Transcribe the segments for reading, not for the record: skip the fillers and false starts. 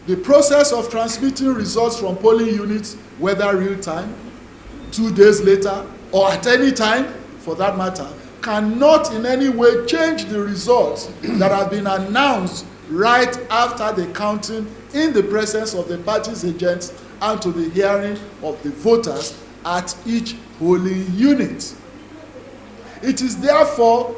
The process of transmitting results from polling units, whether real time, 2 days later, or at any time, for that matter, cannot in any way change the results that have been announced right after the counting in the presence of the party's agents and to the hearing of the voters at each polling unit. It is therefore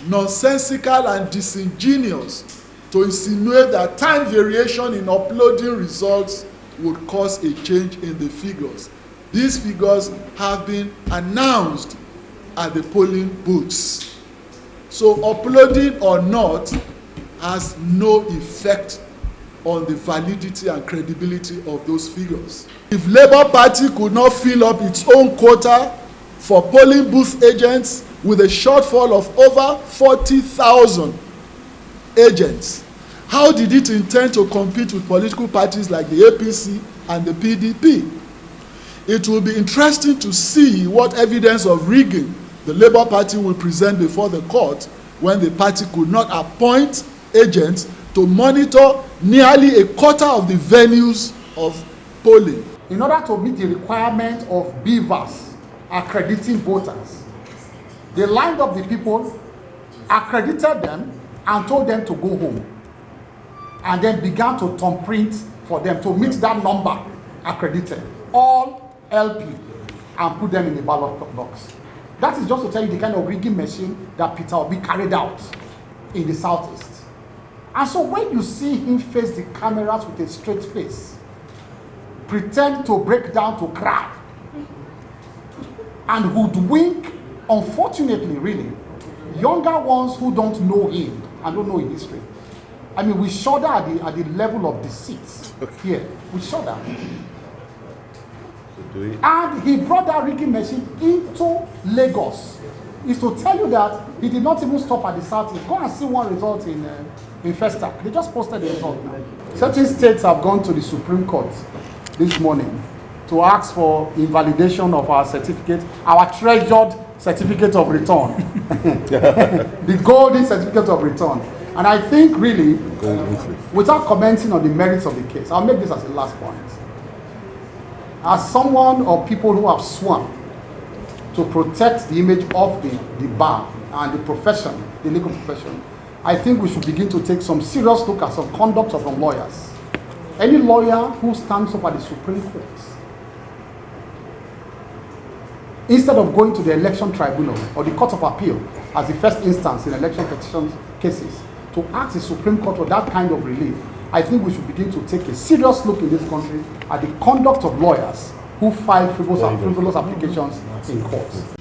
nonsensical and disingenuous to insinuate that time variation in uploading results would cause a change in the figures. These figures have been announced at the polling booths. So uploading or not has no effect on the validity and credibility of those figures. If Labour Party could not fill up its own quota for polling booth agents with a shortfall of over 40,000 agents, how did it intend to compete with political parties like the APC and the PDP? It will be interesting to see what evidence of rigging the Labour Party will present before the court when the party could not appoint agents to monitor nearly a quarter of the venues of polling. In order to meet the requirement of BVAS accrediting voters, they lined up the people, accredited them, and told them to go home, and then began to thumbprint for them to meet that number accredited, all LP, and put them in the ballot box. That is just to tell you the kind of rigging machine that Peter Obi carried out in the Southeast. And so when you see him face the cameras with a straight face, pretend to break down to cry, and hoodwink, unfortunately, really, younger ones who don't know him and don't know his history. I mean, we shudder at the level of deceit here. We shudder. And he brought that rigging machine into Lagos. Is to tell you that he did not even stop at the Southeast. Go and see one result in Festus. They just posted the result now. Certain states have gone to the Supreme Court this morning to ask for invalidation of our certificate, our treasured certificate of return, the golden certificate of return. And I think really, without commenting on the merits of the case, I'll make this as a last point. As someone or people who have sworn to protect the image of the bar and the profession, the legal profession, I think we should begin to take some serious look at some conduct of some lawyers. Any lawyer who stands up at the Supreme Court, instead of going to the election tribunal or the Court of Appeal as the first instance in election petition cases, to ask the Supreme Court for that kind of relief, I think we should begin to take a serious look in this country at the conduct of lawyers who file frivolous applications in courts.